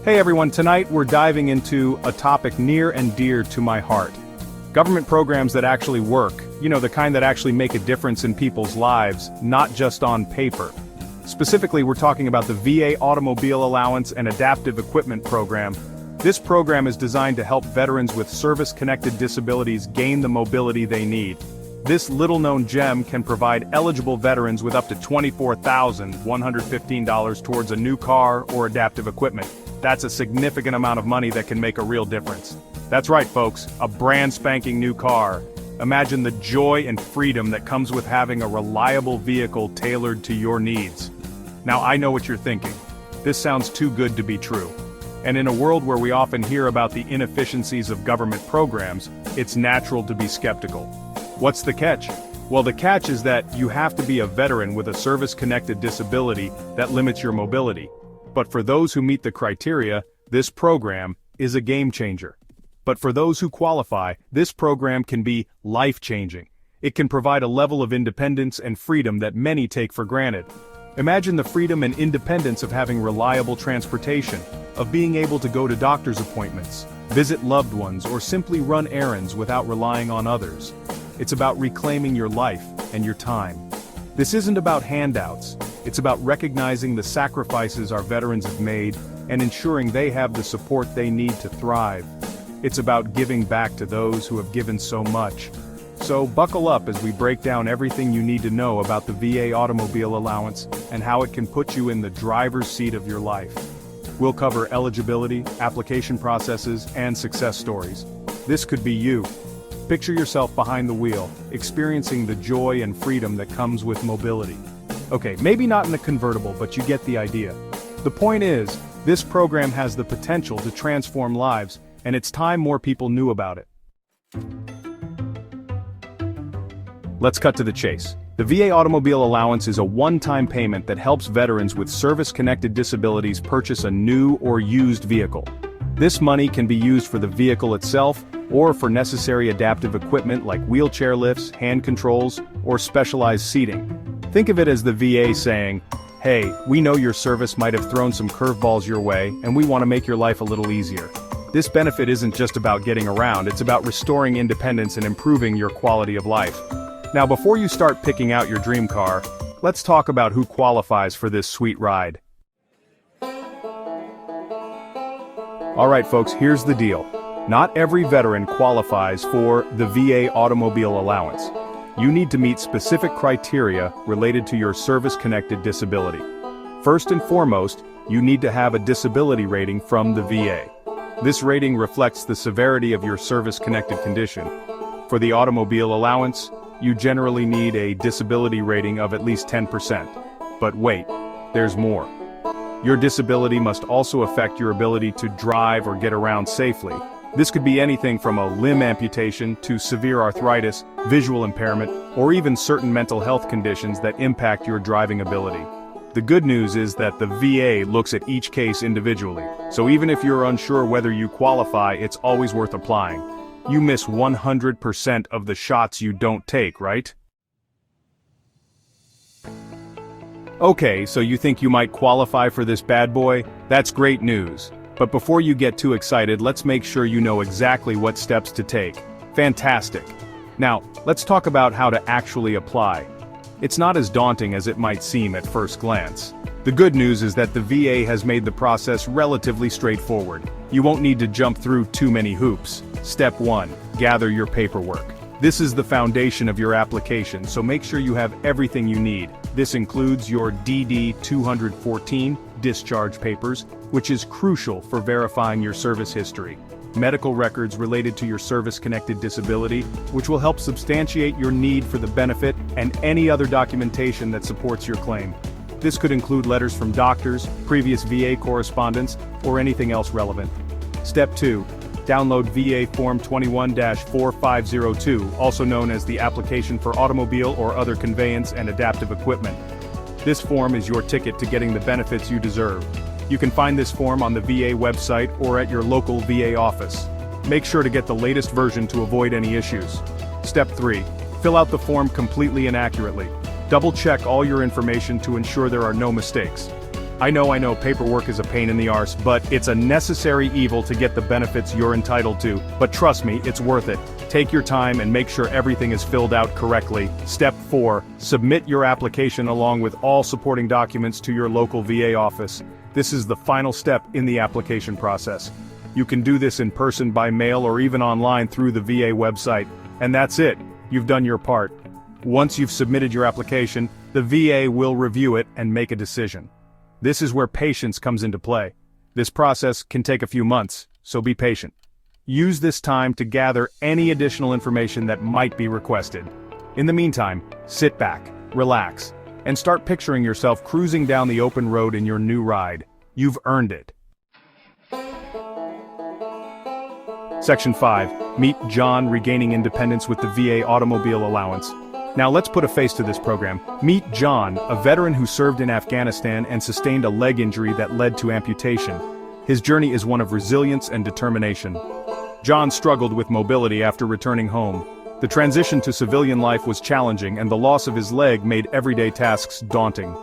Hey everyone, tonight we're diving into a topic near and dear to my heart. Government programs that actually work, the kind that actually make a difference in people's lives, not just on paper. Specifically, we're talking about the VA Automobile Allowance and Adaptive Equipment Program. This program is designed to help veterans with service-connected disabilities gain the mobility they need. This little-known gem can provide eligible veterans with up to $24,115 towards a new car or adaptive equipment. That's a significant amount of money that can make a real difference. That's right, folks, a brand spanking new car. Imagine the joy and freedom that comes with having a reliable vehicle tailored to your needs. Now I know what you're thinking. This sounds too good to be true. And in a world where we often hear about the inefficiencies of government programs, it's natural to be skeptical. What's the catch? Well, the catch is that you have to be a veteran with a service-connected disability that limits your mobility. But for those who meet the criteria, this program is a game changer. But for those who qualify, this program can be life-changing. It can provide a level of independence and freedom that many take for granted. Imagine the freedom and independence of having reliable transportation, of being able to go to doctor's appointments, visit loved ones, or simply run errands without relying on others. It's about reclaiming your life and your time. This isn't about handouts. It's about recognizing the sacrifices our veterans have made and ensuring they have the support they need to thrive. It's about giving back to those who have given so much. So buckle up as we break down everything you need to know about the VA Automobile Allowance and how it can put you in the driver's seat of your life. We'll cover eligibility, application processes, and success stories. This could be you. Picture yourself behind the wheel, experiencing the joy and freedom that comes with mobility. Okay, maybe not in a convertible, but you get the idea. The point is, this program has the potential to transform lives, and it's time more people knew about it. Let's cut to the chase. The VA Automobile Allowance is a one-time payment that helps veterans with service-connected disabilities purchase a new or used vehicle. This money can be used for the vehicle itself, or for necessary adaptive equipment like wheelchair lifts, hand controls, or specialized seating. Think of it as the VA saying, hey, we know your service might have thrown some curveballs your way, and we want to make your life a little easier. This benefit isn't just about getting around, it's about restoring independence and improving your quality of life. Now before you start picking out your dream car, let's talk about who qualifies for this sweet ride. Alright folks, here's the deal. Not every veteran qualifies for the VA Automobile Allowance. You need to meet specific criteria related to your service-connected disability. First and foremost, you need to have a disability rating from the VA. This rating reflects the severity of your service-connected condition. For the automobile allowance, you generally need a disability rating of at least 10%. But wait, there's more. Your disability must also affect your ability to drive or get around safely. This could be anything from a limb amputation to severe arthritis, visual impairment, or even certain mental health conditions that impact your driving ability. The good news is that the VA looks at each case individually, so even if you're unsure whether you qualify, it's always worth applying. You miss 100% of the shots you don't take, right? Okay, so you think you might qualify for this bad boy? That's great news. But before you get too excited, let's make sure you know exactly what steps to take. Fantastic. Now, let's talk about how to actually apply. It's not as daunting as it might seem at first glance. The good news is that the VA has made the process relatively straightforward. You won't need to jump through too many hoops. Step 1. Gather your paperwork. This is the foundation of your application, so make sure you have everything you need. This includes your DD-214 discharge papers, which is crucial for verifying your service history. Medical records related to your service-connected disability, which will help substantiate your need for the benefit, and any other documentation that supports your claim. This could include letters from doctors, previous VA correspondence, or anything else relevant. Step 2. Download VA Form 21-4502, also known as the Application for Automobile or Other Conveyance and Adaptive Equipment. This form is your ticket to getting the benefits you deserve. You can find this form on the VA website or at your local VA office. Make sure to get the latest version to avoid any issues. Step 3. Fill out the form completely and accurately. Double-check all your information to ensure there are no mistakes. I know, paperwork is a pain in the arse, but it's a necessary evil to get the benefits you're entitled to. But trust me, it's worth it. Take your time and make sure everything is filled out correctly. Step 4. Submit your application along with all supporting documents to your local VA office. This is the final step in the application process. You can do this in person, by mail, or even online through the VA website. And that's it. You've done your part. Once you've submitted your application, the VA will review it and make a decision. This is where patience comes into play. This process can take a few months, so be patient. Use this time to gather any additional information that might be requested. In the meantime, sit back, relax, and start picturing yourself cruising down the open road in your new ride. You've earned it. Section 5. Meet John regaining independence with the VA Automobile Allowance. Now let's put a face to this program. Meet John, a veteran who served in Afghanistan and sustained a leg injury that led to amputation. His journey is one of resilience and determination. John struggled with mobility after returning home. The transition to civilian life was challenging, and the loss of his leg made everyday tasks daunting.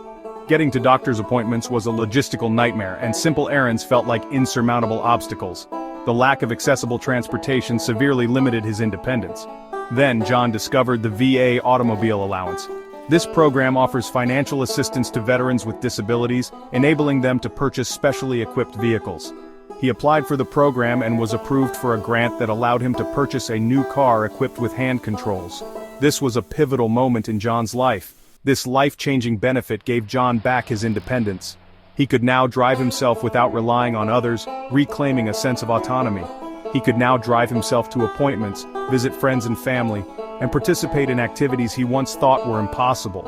Getting to doctor's appointments was a logistical nightmare, and simple errands felt like insurmountable obstacles. The lack of accessible transportation severely limited his independence. Then John discovered the VA Automobile Allowance. This program offers financial assistance to veterans with disabilities, enabling them to purchase specially equipped vehicles. He applied for the program and was approved for a grant that allowed him to purchase a new car equipped with hand controls. This was a pivotal moment in John's life. This life-changing benefit gave John back his independence. He could now drive himself without relying on others, reclaiming a sense of autonomy. He could now drive himself to appointments, visit friends and family, and participate in activities he once thought were impossible.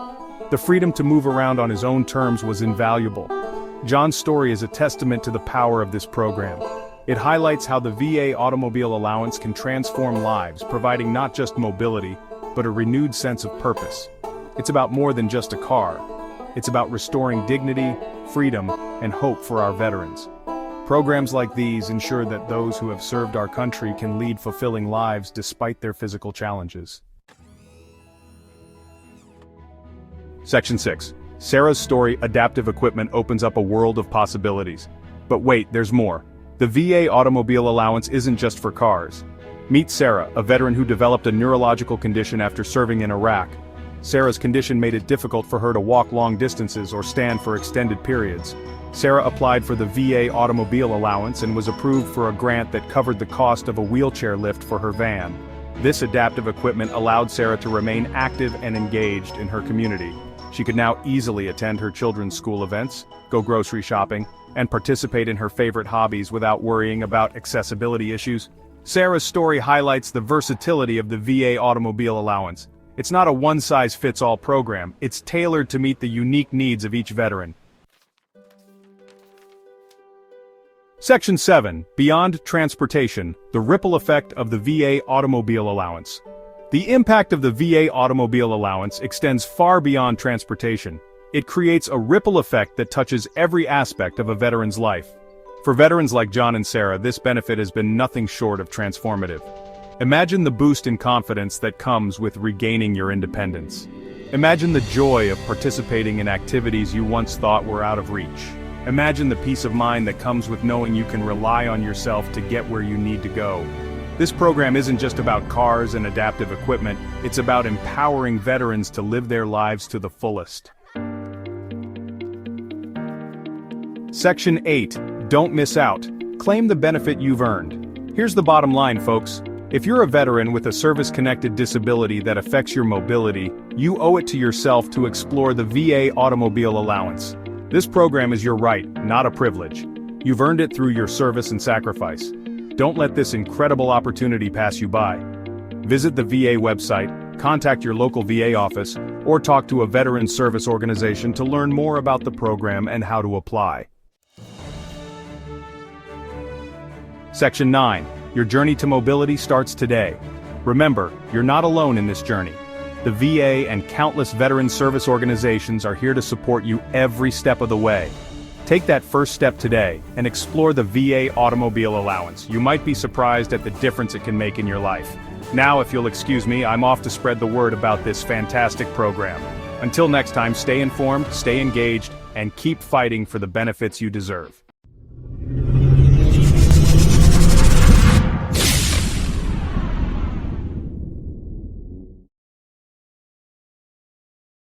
The freedom to move around on his own terms was invaluable. John's story is a testament to the power of this program. It highlights how the VA Automobile Allowance can transform lives, providing not just mobility, but a renewed sense of purpose. It's about more than just a car. It's about restoring dignity, freedom, and hope for our veterans. Programs like these ensure that those who have served our country can lead fulfilling lives despite their physical challenges. Section 6. Sarah's story: adaptive equipment opens up a world of possibilities. But wait, there's more. The VA Automobile Allowance isn't just for cars. Meet Sarah, a veteran who developed a neurological condition after serving in Iraq. Sarah's condition made it difficult for her to walk long distances or stand for extended periods. Sarah applied for the VA Automobile Allowance and was approved for a grant that covered the cost of a wheelchair lift for her van. This adaptive equipment allowed Sarah to remain active and engaged in her community. She could now easily attend her children's school events, go grocery shopping, and participate in her favorite hobbies without worrying about accessibility issues. Sarah's story highlights the versatility of the VA Automobile Allowance. It's not a one-size-fits-all program. It's tailored to meet the unique needs of each veteran. Section 7. Beyond transportation, the ripple effect of the VA Automobile Allowance. The impact of the VA Automobile Allowance extends far beyond transportation. It creates a ripple effect that touches every aspect of a veteran's life. For veterans like John and Sarah, this benefit has been nothing short of transformative. Imagine the boost in confidence that comes with regaining your independence. Imagine the joy of participating in activities you once thought were out of reach. Imagine the peace of mind that comes with knowing you can rely on yourself to get where you need to go. This program isn't just about cars and adaptive equipment, it's about empowering veterans to live their lives to the fullest. Section 8. Don't miss out. Claim the benefit you've earned. Here's the bottom line, folks. If you're a veteran with a service-connected disability that affects your mobility, you owe it to yourself to explore the VA Automobile Allowance. This program is your right, not a privilege. You've earned it through your service and sacrifice. Don't let this incredible opportunity pass you by. Visit the VA website, contact your local VA office, or talk to a veteran service organization to learn more about the program and how to apply. Section 9. Your journey to mobility starts today. Remember, you're not alone in this journey. The VA and countless veteran service organizations are here to support you every step of the way. Take that first step today and explore the VA Automobile Allowance. You might be surprised at the difference it can make in your life. Now, if you'll excuse me, I'm off to spread the word about this fantastic program. Until next time, stay informed, stay engaged, and keep fighting for the benefits you deserve.